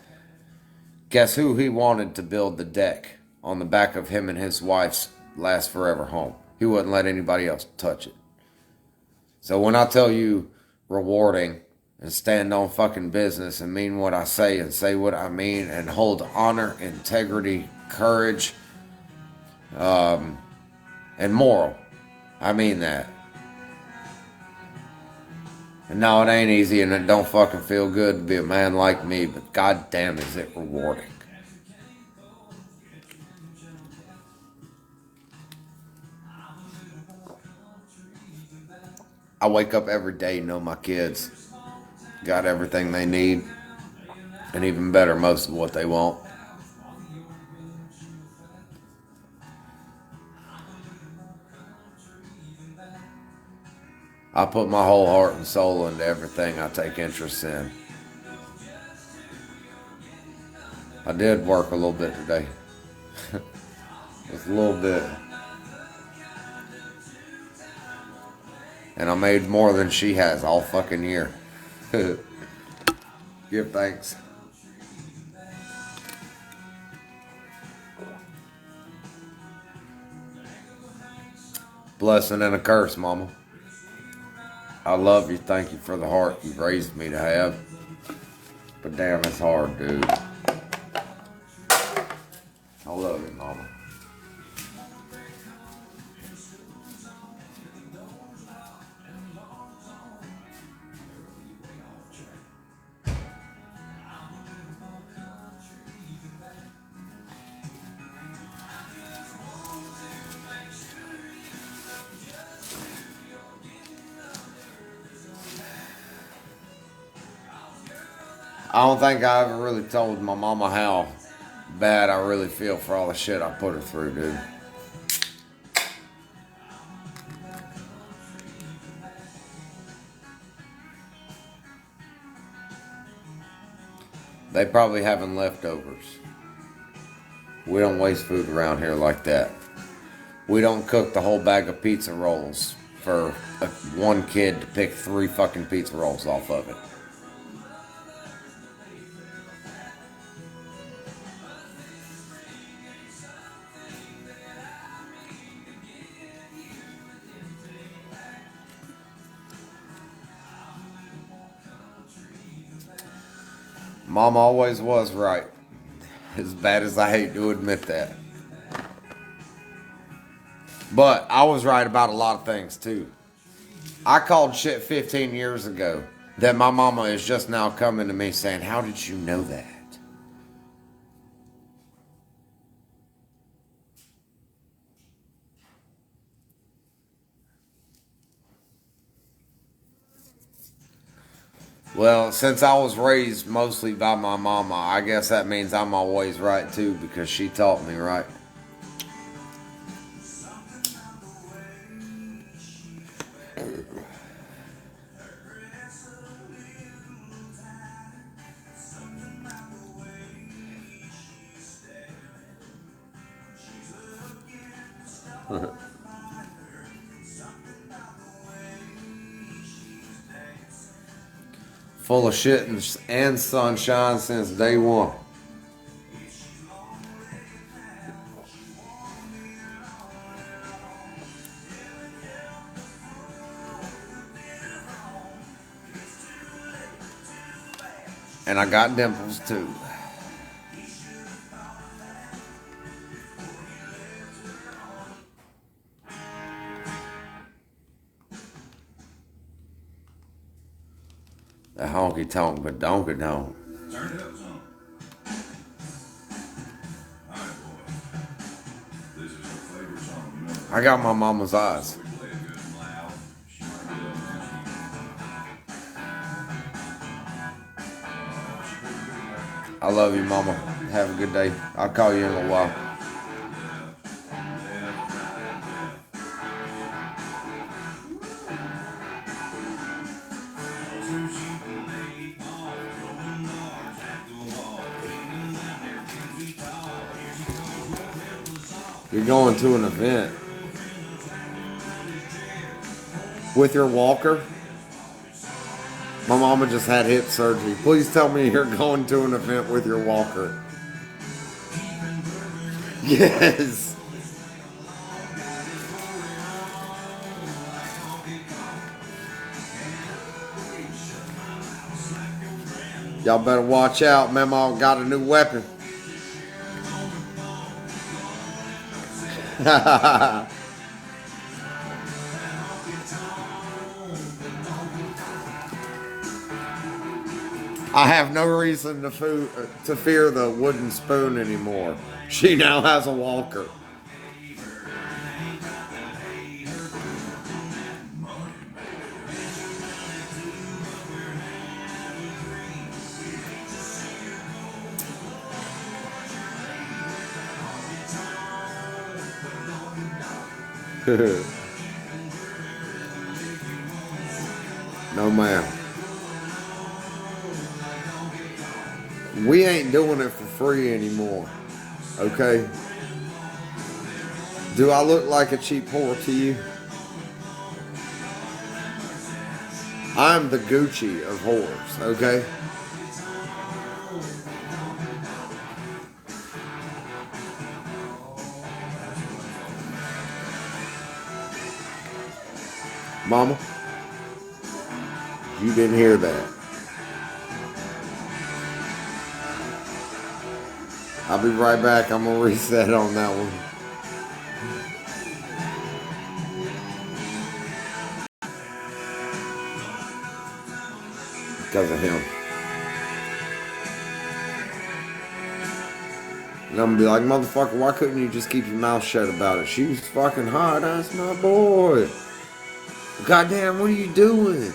Speaker 1: Guess who he wanted to build the deck on the back of him and his wife's last forever home? He wouldn't let anybody else touch it. So when I tell you rewarding and stand on fucking business and mean what I say and say what I mean and hold honor, integrity, courage, and moral, I mean that. And no, it ain't easy and it don't fucking feel good to be a man like me, but goddamn is it rewarding. I wake up every day, know my kids got everything they need, and even better, most of what they want. I put my whole heart and soul into everything I take interest in. I did work a little bit today. Just a little bit. And I made more than she has all fucking year. Give thanks. Blessing and a curse, mama. I love you. Thank you for the heart you've raised me to have. But damn, it's hard, dude. I love you, mama. I don't think I ever really told my mama how bad I really feel for all the shit I put her through, dude. They probably having leftovers. We don't waste food around here like that. We don't cook the whole bag of pizza rolls for one kid to pick 3 fucking pizza rolls off of it. Mom always was right. As bad as I hate to admit that. But I was right about a lot of things too. I called shit 15 years ago that my mama is just now coming to me saying, how did you know that? Well, since I was raised mostly by my mama, I guess that means I'm always right too because she taught me right. Full of shit and sunshine since day one. And I got dimples too. The honky tonk, but donkey donk.
Speaker 2: Turn it up some. Alright, boy. This is her favorite song. You know,
Speaker 1: I got my mama's eyes.
Speaker 2: we play it good and loud. She might get up now. She's pretty good at
Speaker 1: I love you, mama. Have a good day. I'll call you in a little while.
Speaker 2: that.
Speaker 1: You're going to an event with your walker? My mama just had hip surgery. Please tell me you're going to an event with your walker. Yes. Y'all better watch out. Mama got a new weapon. I have no reason to fear the wooden spoon anymore. She now has a walker. No, ma'am. We ain't doing it for free anymore. Okay? Do I look like a cheap whore to you? I'm the Gucci of whores, okay? Mama, you didn't hear that. I'll be right back. I'm gonna reset on that one. Because of him. And I'm gonna be like, motherfucker, why couldn't you just keep your mouth shut about it? She was fucking hot. That's my boy. Goddamn, what are you doing?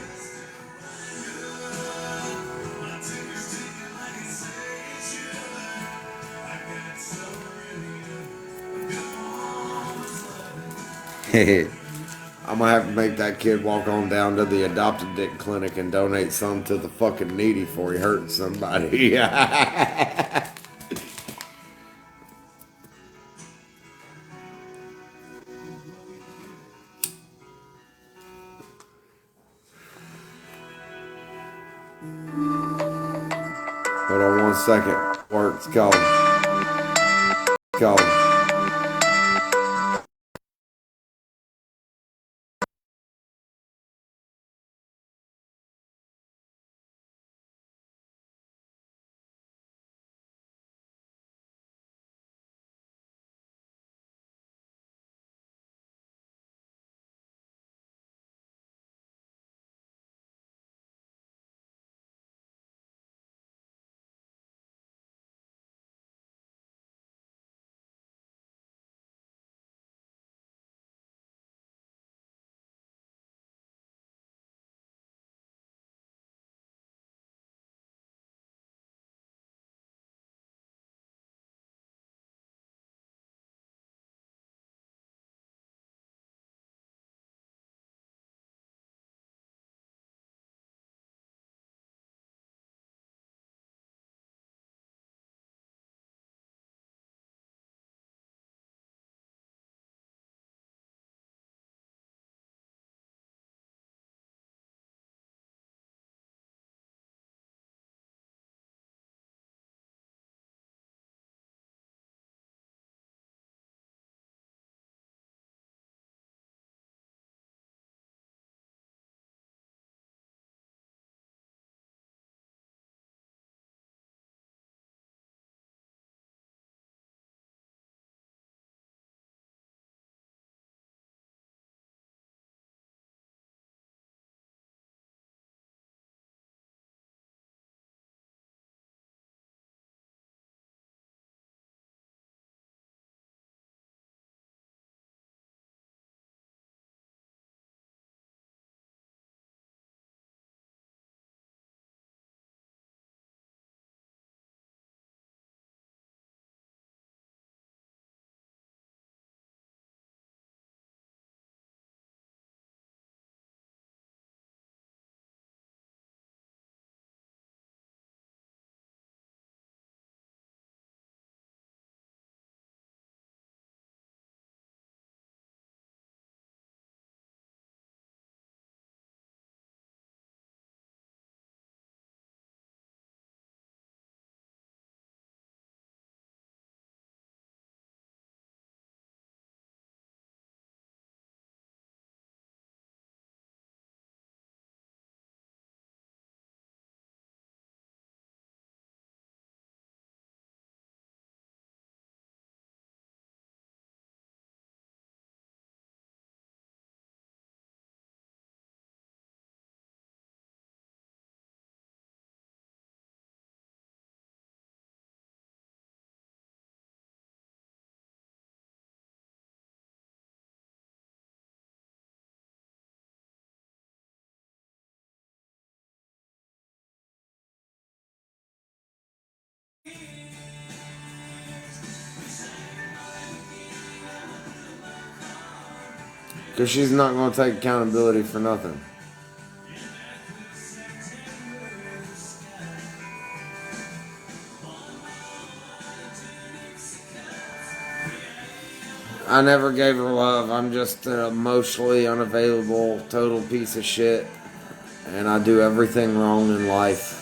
Speaker 1: I'm gonna have to make that kid walk on down to the adopted dick clinic and donate some to the fucking needy before he hurts somebody. Hold on 1 second. Work's calling. Calling. Because she's not going to take accountability for nothing. I never gave her love. I'm just an emotionally unavailable, total piece of shit. And I do everything wrong in life.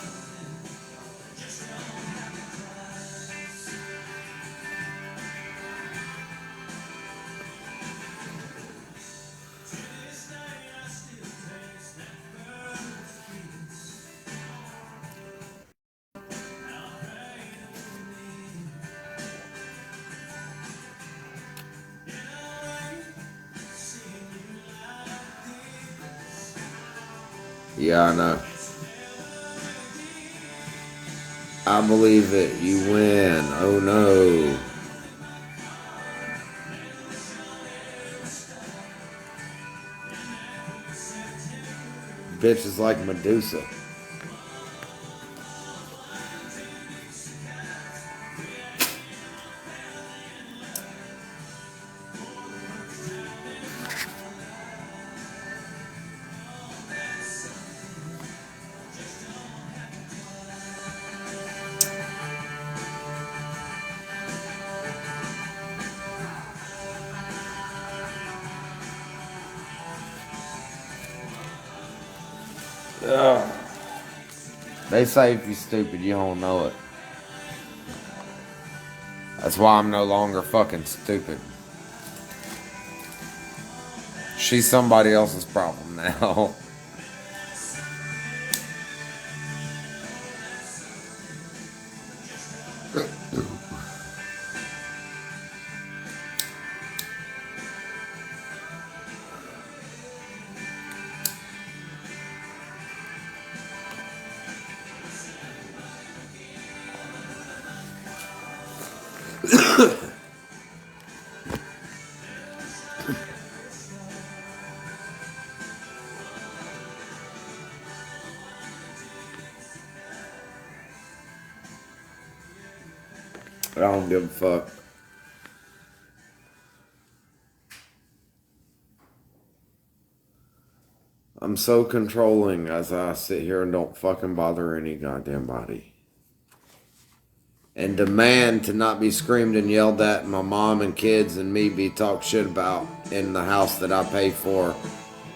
Speaker 1: Yeah, I know. I believe it. You win. Oh no. Bitch is like Medusa. Ugh. They say if you're stupid, you don't know it. That's why I'm no longer fucking stupid. She's somebody else's problem now. I don't give a fuck. I'm so controlling as I sit here and don't fucking bother any goddamn body. And demand to not be screamed and yelled at, my mom and kids and me be talked shit about in the house that I pay for.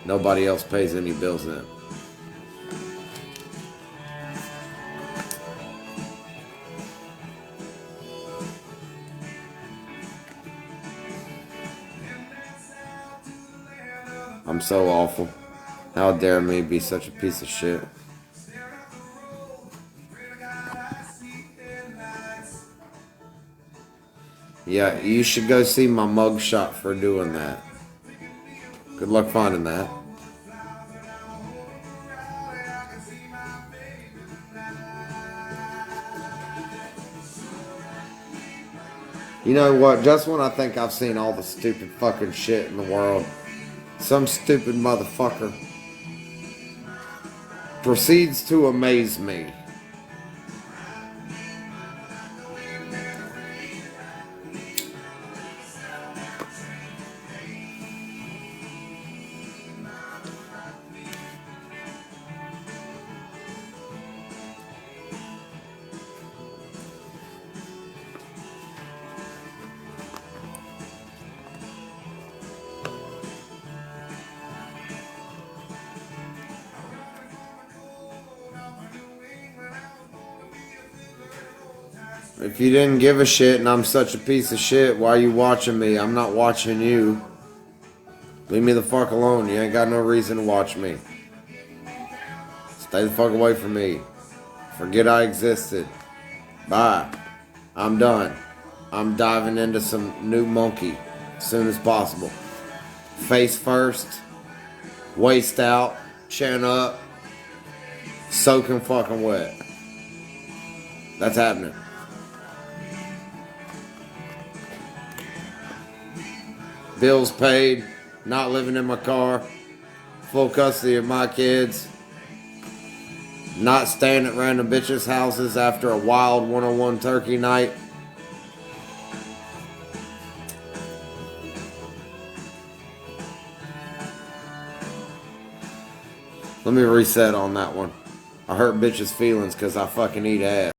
Speaker 1: Nobody else pays any bills in. I'm so awful. How dare me be such a piece of shit. Yeah, you should go see my mugshot for doing that. Good luck finding that. You know what? Just when I think I've seen all the stupid fucking shit in the world, some stupid motherfucker proceeds to amaze me. If you didn't give a shit and I'm such a piece of shit, why are you watching me? I'm not watching you. Leave me the fuck alone. You ain't got no reason to watch me. Stay the fuck away from me. Forget I existed. Bye. I'm done. I'm diving into some new monkey as soon as possible. Face first, waist out, chin up, soaking fucking wet. That's happening. Bills paid, not living in my car, full custody of my kids. Not staying at random bitches' houses after a wild 101 turkey night. Let me reset on that one. I hurt bitches' feelings because I fucking eat ass.